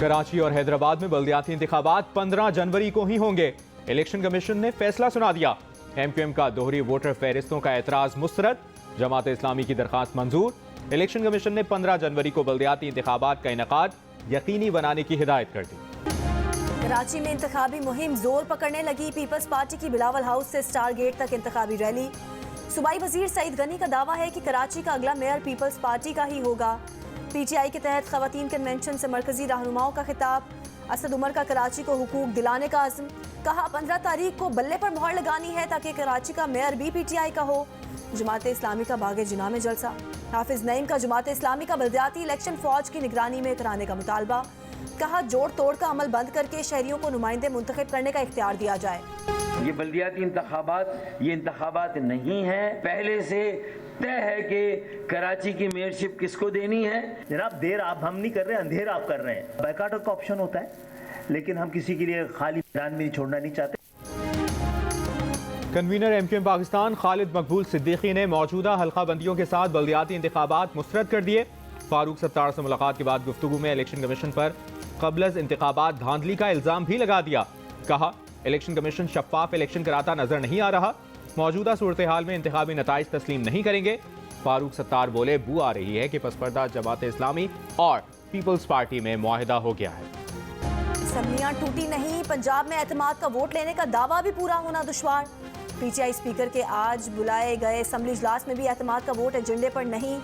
कराची और हैदराबाद में बल्दियाती इंतखाबात 15 जनवरी को ही होंगे। इलेक्शन कमीशन ने फैसला सुना दिया। MQM का दोहरी वोटर फहरिस्तों का एतराज मुस्तरद, जमात इस्लामी की दरखास्त मंजूर। इलेक्शन कमीशन ने 15 जनवरी को बल्दियाती इंतखाबात का इनेकाद यकीनी बनाने की हिदायत कर दी। कराची में इंतखाबी मुहिम जोर पकड़ने लगी। पीपल्स पार्टी की बिलावल हाउस से स्टार गेट तक इंतखाबी रैली। सूबाई वजीर सईद गनी का दावा है कि कराची का अगला मेयर पीपल्स पार्टी का ही होगा। PTI के तहत खवातीन कन्वेंशन से मरकजी रहनुमाओं का खिताब। असद उमर का कराची को हुकूक दिलाने का अज़्म, कहा 15 तारीख को बल्ले पर मोहर लगानी है ताकि कराची का मेयर भी PTI का हो। जमात इस्लामी का बागे जिना में जलसा। हाफिज नईम का जमात इस्लामी का बल्दियाती इलेक्शन फौज की निगरानी में कराने का मुतालबा, कहा जोड़ तोड़ का अमल बंद करके शहरियों को नुमाइंदे मुंतखब करने का इख्तियार दिया जाए। ये बल्दियाती इंतखाबात ये इंतखाबात नहीं है, पहले से तय है कि कराची की मेयरशिप किसको देनी है। जनाब देर आप हम नहीं कर रहे, अंधेर आप कर रहे हैं। बैकाट का ऑप्शन होता है, लेकिन हम किसी के लिए खाली मैदान में छोड़ना नहीं चाहते। कन्वीनर MQM पाकिस्तान खालिद मकबूल सिद्दीकी ने मौजूदा हल्का बंदियों के साथ बल्दियाती इंतखाबात मुस्तरद कर दिए। फारूक सत्तार से मुलाकात के बाद गुफ्तगू में इलेक्शन कमीशन पर क़ब्ल इंतखाबात धांधली का इल्ज़ाम भी लगा दिया। कहा इलेक्शन कमीशन शफाफ इलेक्शन कराता नजर नहीं आ रहा, मौजूदा सूरत हाल में इंतखाबी नताइज तस्लीम नहीं करेंगे। फारूक सत्तार बोले बू आ रही है कि पसपर्दा जमात इस्लामी और पीपल्स पार्टी में मुआहिदा हो गया है। असम्बलियां टूटी नहीं, पंजाब में एतमाद का वोट लेने का दावा भी पूरा होना दुश्वार। PTI स्पीकर के आज बुलाए गए असम्बली इजलास में भी एतमाद का वोट एजेंडे पर नहीं।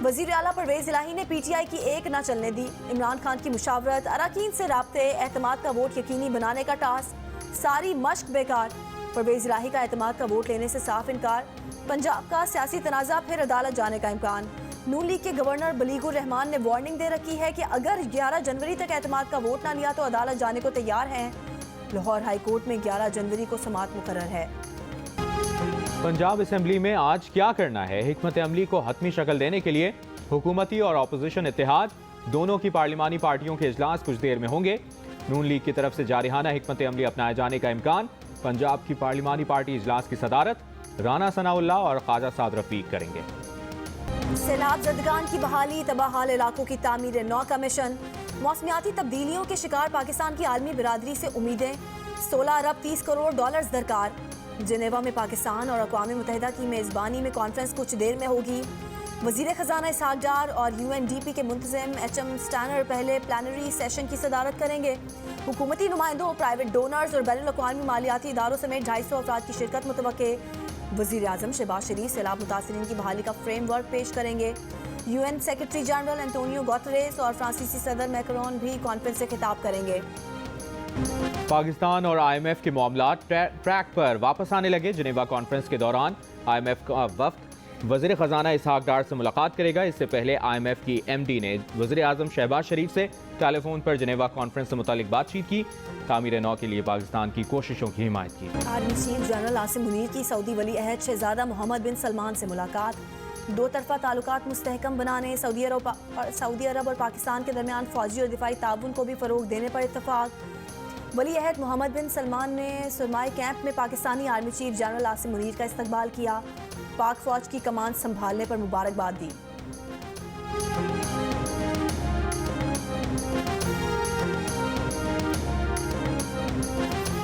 वजीर आला परवेज इलाही ने PTI की एक न चलने दी। इमरान खान की मुशावरत, अराकीन से राब्ते, एतमाद का वोट यकीनी बनाने का टास्क, सारी मश्क बेकार। परवेज इलाही का एतमाद का वोट लेने से साफ इनकार। पंजाब का सियासी तनाज़ा फिर अदालत जाने का इम्कान। नून लीग के गवर्नर बलीगुर रहमान ने वार्निंग दे रखी है कि अगर 11 जनवरी तक एतमाद का वोट ना लिया तो अदालत जाने को तैयार हैं। लाहौर हाई कोर्ट में 11 जनवरी को समाअत मुकर्रर है। पंजाब असम्बली में आज क्या करना है? हिकमत अमली को हतमी शक्ल देने के लिए हुकूमती और अपोजिशन इत्तेहाद, दोनों की पार्लिमानी पार्टियों के इजलास कुछ देर में होंगे। नून लीग की तरफ से जारिहाना हिकमत अमली अपनाए जाने का इम्कान। पंजाब की पार्लिमानी पार्टी इजलास की सदारत राना सनाउल्लाह और ख्वाजा साद रफीक करेंगे। सैलाब ज़दगान की बहाली, तबाहाल इलाकों की तामीर नौ का मिशन। मौसमियाती तब्दीलियों के शिकार पाकिस्तान की आलमी बिरादरी से उम्मीदें। 16 अरब 30 करोड़ डॉलर्स दरकार। जिनेवा में पाकिस्तान और अक़वाम मुत्तहिदा की मेज़बानी में कॉन्फ्रेंस कुछ देर में होगी। वज़ीर ख़जाना इसहाक़ डार और UNDP के मुंतज़िम HM स्टैनर पहले प्लानरी सेशन की सदारत करेंगे। हुकूमती नुमाइंदों, प्राइवेट डोनर्स और बैनुल-अक़वामी मालियाती इदारों समेत 250 अफराद की शिरकत मुतवक्के। वज़ीर आज़म शहबाज शरीफ सैलाब मुतासिरीन की बहाली का फ्रेमवर्क पेश करेंगे। UN secretary general Antonio Guterres और फ्रांसीसी सदर मैक्रोन भी कॉन्फ्रेंस से खिताब करेंगे। पाकिस्तान और IMF के मामलात ट्रैक पर वापस आने लगे। जिनेवा कॉन्फ्रेंस के दौरान IMF का वफ्द वज़ीर ख़जाना इसहाक़ डार से मुलाकात करेगा। इससे पहले IMF की MD ने वज़ीर आज़म शहबाज शरीफ से टेलीफोन पर जिनेवा कॉन्फ्रेंस से मुतालिक बातचीत की। तामीर नौ के लिए पाकिस्तान की कोशिशों की हिमायत की। Army chief general Asim Munir की सऊदी वली अहद शहजादा मोहम्मद बिन सलमान से मुलाकात। दो तरफा ताल्लुकात मुस्तहकम बनाने, सऊदी अरब और पाकिस्तान के दरमियान फौजी और दिफाई ताउन को भी फ़रोग देने पर इत्तफाक। वली अहद मोहम्मद बिन सलमान ने सुरमाई कैंप में Pakistani army chief general Asim Munir का इस्तकबाल किया। पाक फौज की कमान संभालने पर मुबारकबाद दी।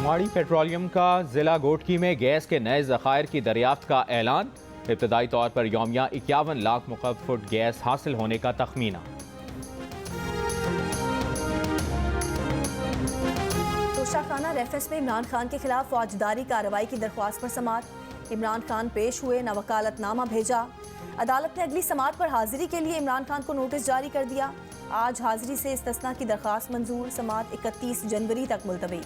माड़ी पेट्रोलियम का जिला गोटकी में गैस के नए ज़खायर की दरियाफ्त का ऐलान। इब्तदाई तौर पर यौमिया 51 लाख मुकब फुट गैस हासिल होने का तखमीना। तोशाखाना रेफरेंस में इमरान खान के खिलाफ फौजदारी कार्रवाई की दरख्वास्त पर समाअत। इमरान खान पेश हुए, न वकालतनामा भेजा। अदालत ने अगली समाअत पर हाजिरी के लिए इमरान खान को नोटिस जारी कर दिया। आज हाजिरी से इस्तिस्ना की दरख्वास्त मंजूर। समाअत 31 जनवरी तक मुलतवी।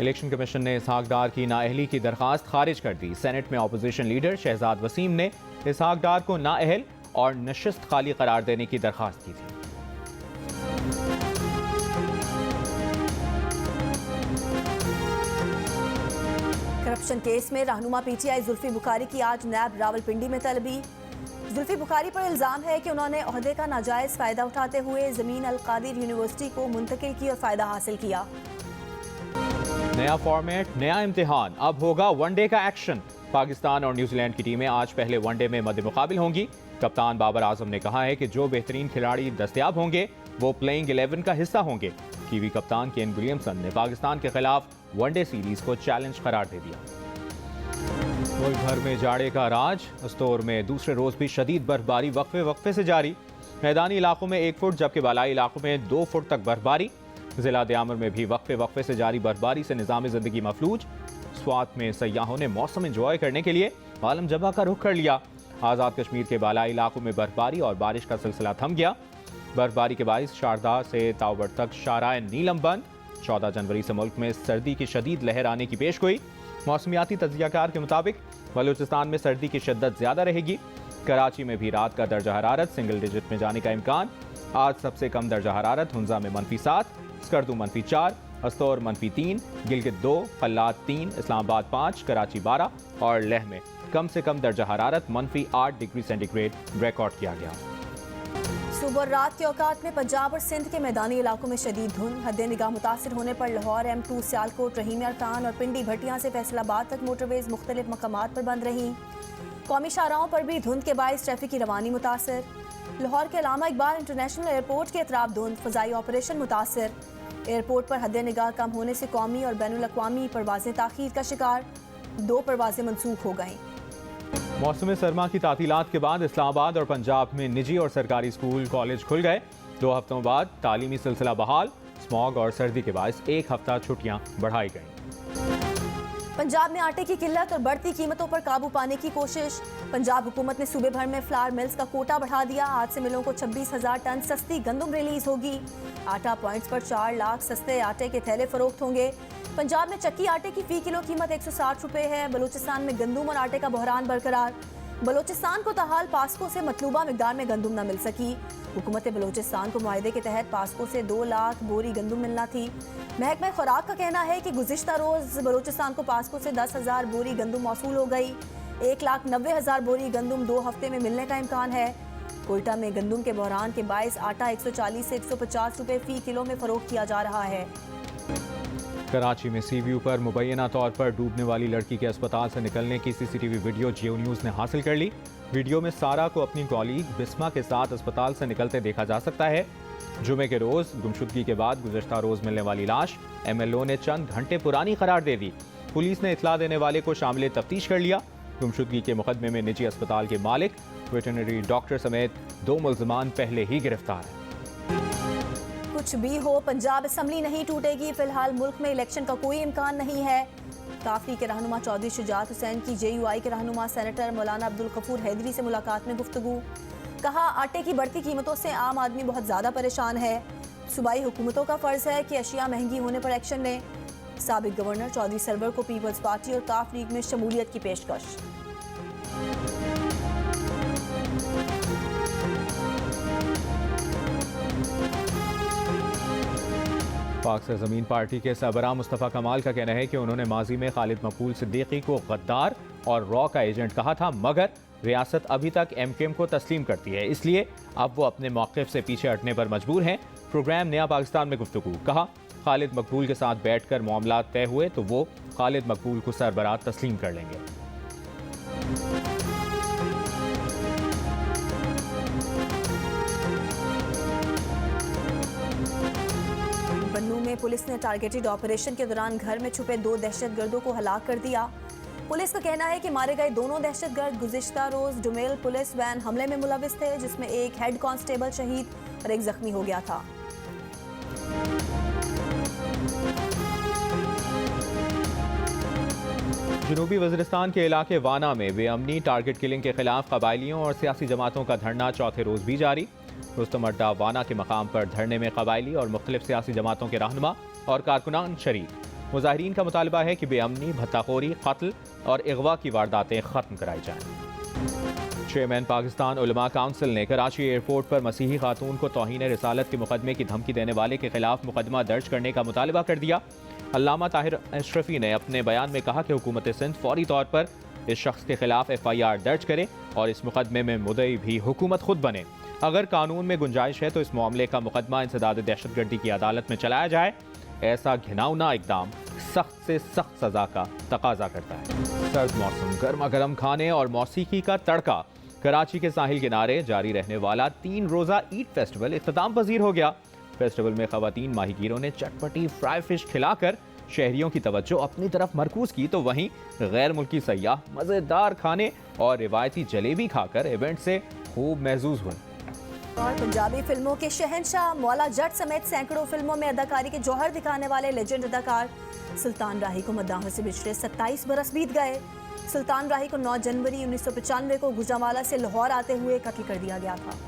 इलेक्शन कमीशन ने इसहाक़ डार की नाअहली की दरखास्त खारिज कर दी। सेनेट में अपोजिशन लीडर शहजाद वसीम ने इसहाक़ डार को नाअहल और नशिस्त खाली करार देने की दरखास्त की थी। करप्शन केस में रहनुमा PTI जुल्फी बुखारी की आज नैब रावलपिंडी में तलबी। जुल्फी बुखारी पर इल्ज़ाम है कि उन्होंने ओहदे का नाजायज़ फ़ायदा उठाते हुए ज़मीन अल कादिर यूनिवर्सिटी को मुंतकिल की और फ़ायदा हासिल किया। नए नया फॉर्मेट, नया इम्तिहान, अब होगा वनडे का एक्शन। पाकिस्तान और न्यूजीलैंड की टीमें आज पहले वनडे में मद्दे मुकाबिल होंगी। कप्तान बाबर आजम ने कहा है कि जो बेहतरीन खिलाड़ी दस्तयाब होंगे वो प्लेइंग 11 का हिस्सा होंगे। कीवी कप्तान केन विलियमसन ने पाकिस्तान के खिलाफ वनडे सीरीज को चैलेंज करार दे दिया। मुल्क भर में जाड़े का राज, अस्तोर में दूसरे रोज भी शदीद बर्फबारी वक्फे वक्फे से जारी। मैदानी इलाकों में 1 फुट जबकि बालाई इलाकों में 2 फुट तक बर्फबारी। जिला दयामर में भी वक्फे वक्फे से जारी बर्फबारी से निज़ाम जिंदगी मफलूज। स्वात में सयाहों ने मौसम एंजॉय करने के लिए आलम जबा का रुख कर लिया। आज़ाद कश्मीर के बालाई इलाकों में बर्फबारी और बारिश का सिलसिला थम गया। बर्फबारी के बारिश शारदा से तावड़ तक शाराए नीलम बंद। 14 जनवरी से मुल्क में सर्दी की शदीद लहर आने की पेशगोई। मौसमियाती तज्जियाकार के मुताबिक बलूचिस्तान में सर्दी की शिद्दत ज्यादा रहेगी। कराची में भी रात का दर्जा हरारत सिंगल डिजिट में जाने का इम्कान। आज सबसे कम दर्जा हरारत हुंजा में -7, स्कर्दू -4, अस्तौर -3, गिलगित 2, कल्लात 3, इस्लामाबाद 5, कराची 12 और लेह में कम से कम दर्जा हरारत -8 डिग्री सेंटीग्रेड रिकॉर्ड किया गया। सुबह और रात के औकात में पंजाब और सिंध के मैदानी इलाकों में शदीद धुंध। हद निगाह मुतासिर होने पर लाहौर, M2, सियालकोट, रहीम अरकान और पिंडी भटियां से फैसलाबाद तक मोटरवेज मुख्तलिफ मकामात पर बंद रहीं। कौमी शाहराहों पर भी धुंध के बायस ट्रैफिक की रवानी मुतासर। लाहौर के अल्लामा इकबाल इंटरनेशनल एयरपोर्ट के अतराफ धुंध, फ़ज़ाई ऑपरेशन मुतासर। एयरपोर्ट पर हद निगाह कम होने से कौमी और बैनुल अक़वामी परवाज़ें ताख़ीर का शिकार। 2 परवाज़ें मनसूख हो गईं। मौसम सरमा की तातीलात के बाद इस्लामाबाद और पंजाब में निजी और सरकारी स्कूल कॉलेज खुल गए। 2 हफ्तों बाद तालीमी सिलसिला बहाल। स्मॉग और सर्दी के बायस 1 हफ्ता छुट्टियां बढ़ाई गईं। पंजाब में आटे की किल्लत और बढ़ती कीमतों पर काबू पाने की कोशिश। पंजाब हुकूमत ने सूबे भर में फ्लावर मिल्स का कोटा बढ़ा दिया। आज से मिलों को 26,000 टन सस्ती गंदम रिलीज होगी। आटा पॉइंट्स पर 4 लाख सस्ते आटे के थैले फरोख्त होंगे। पंजाब में चक्की आटे की फी किलो कीमत 160 रुपए है। बलूचिस्तान में गंदम और आटे का बहरान बरकरार। बलूचिस्तान को ताहाल पास्को से मतलूबा मिकदार में गंदम न मिल सकी। हुकूमत बलूचिस्तान को मुआहदे के तहत पास्को से 2 लाख बोरी गंदम मिलना थी। महकमा खुराक का कहना है कि गुज़िश्ता रोज बलूचिस्तान को पास्को से 10,000 बोरी गंदम मौसूल हो गई। 1,90,000 बोरी गंदम 2 हफ्ते में मिलने का इम्कान है। कोयटा में गंदम के बहरान के बायस आटा 140 से 150 रुपए फी किलो में फरोख्त किया जा रहा है। कराची में सी व्यू पर मुबैना तौर पर डूबने वाली लड़की के अस्पताल से निकलने की CCTV वीडियो जियो न्यूज़ ने हासिल कर ली। वीडियो में सारा को अपनी कॉलीग बिस्मा के साथ अस्पताल से निकलते देखा जा सकता है। जुमे के रोज गुमशुदगी के बाद गुज़श्ता रोज मिलने वाली लाश MLO ने चंद घंटे पुरानी करार दे दी। पुलिस ने इतला देने वाले को शामिल तफ्तीश कर लिया। गुमशुदगी के मुकदमे में निजी अस्पताल के मालिक, वेटरनरी डॉक्टर समेत 2 मुल्ज़िमान पहले ही गिरफ्तार हैं। कुछ भी हो, पंजाब असम्बली नहीं टूटेगी। फिलहाल मुल्क में इलेक्शन का कोई इम्कान नहीं है। काफी के रहनुमा चौधरी शुजात हुसैन की JUI के रहनुमा सेनेटर मौलाना अब्दुल गफूर हैदरी से मुलाकात में गुफ्तगू। कहा, आटे की बढ़ती कीमतों से आम आदमी बहुत ज़्यादा परेशान है। सूबाई हुकूमतों का फ़र्ज़ है कि अशिया महंगी होने पर एक्शन लें। साबिक गवर्नर चौधरी सरवर को पीपल्स पार्टी और काफ लीग में शमूलियत की पेशकश। पाक सरजमीन पार्टी के सरबराह मुस्तफ़ा कमाल का कहना है कि उन्होंने माजी में खालिद मकबूल सिद्दीकी को गद्दार और रॉ का एजेंट कहा था, मगर रियासत अभी तक MKM को तस्लीम करती है, इसलिए अब वो अपने मौक़िफ़ से पीछे हटने पर मजबूर हैं। प्रोग्राम नया पाकिस्तान में गुफ्तगू। कहा, खालिद मकबूल के साथ बैठकर मामला तय हुए तो वो खालिद मकबूल को सरबराह तस्लीम कर लेंगे। बन्नू में पुलिस ने टारगेटेड ऑपरेशन के दौरान घर में छुपे 2 दहशतगर्दों को हलाक कर दिया। पुलिस का कहना है कि मारे गए दोनों दहशतगर्द गुज़िश्ता रोज डुमेल पुलिस वैन हमले में मुलविस थे, जिसमें एक हेड कांस्टेबल शहीद और एक जख्मी हो गया था। जनूबी वज़ीरिस्तान के इलाके वाना में बेअमनी, टारगेट किलिंग के खिलाफ कबायलियों और सियासी जमातों का धरना चौथे रोज भी जारी। रुस्तम अड्डा वाना के मकाम पर धरने में कबायली और मुख्तलिफ सियासी जमातों के रहनुमा और कारकुनान शरीक। मुजाहिरीन का मुतालबा है कि बेअमनी, भत्ताखोरी, कत्ल और अगवा की वारदातें खत्म कराई जाएं। चेयरमैन पाकिस्तान उलमा काउंसिल ने कराची एयरपोर्ट पर मसीही खातून को तौहीन रिसालत के मुकदमे की धमकी देने वाले के खिलाफ मुकदमा दर्ज करने का मुतालबा कर दिया। अल्लामा ताहिर अशरफी ने अपने बयान में कहा कि हुकूमत सिंध फौरी तौर पर इस शख्स के खिलाफ FIR दर्ज करे और इस मुकदमे में मुद्दई भी हुकूमत खुद बने। अगर कानून में गुंजाइश है तो इस मामले का मुकदमा इंसदाद दहशतगर्दी की अदालत में चलाया जाए। ऐसा घिनौना इकदाम सख्त से सख्त सजा का तकाजा करता है। सर्द मौसम, गर्मा गर्म खाने और मौसीकी का तड़का। कराची के साहिल किनारे जारी रहने वाला 3 रोज़ा ईद फेस्टिवल इख्तिताम पजीर हो गया। फेस्टिवल में खवातीन माहीगीरों ने चटपटी फ्राई फिश खिलाकर शहरियों की तवज्जो अपनी तरफ मरकूज की, तो वहीं गैर मुल्की सयाह मज़ेदार खाने और रिवायती जलेबी खाकर इवेंट से खूब महजूज हुए। और पंजाबी फिल्मों के शहंशाह मौला जट समेत सैकड़ों फिल्मों में अदाकारी के जौहर दिखाने वाले लेजेंड अदाकार सुल्तान राही को मद्दाहों से बिछड़े 27 बरस बीत गए। सुल्तान राही को 9 जनवरी 1995 को गुजरांवाला से लाहौर आते हुए कत्ल कर दिया गया था।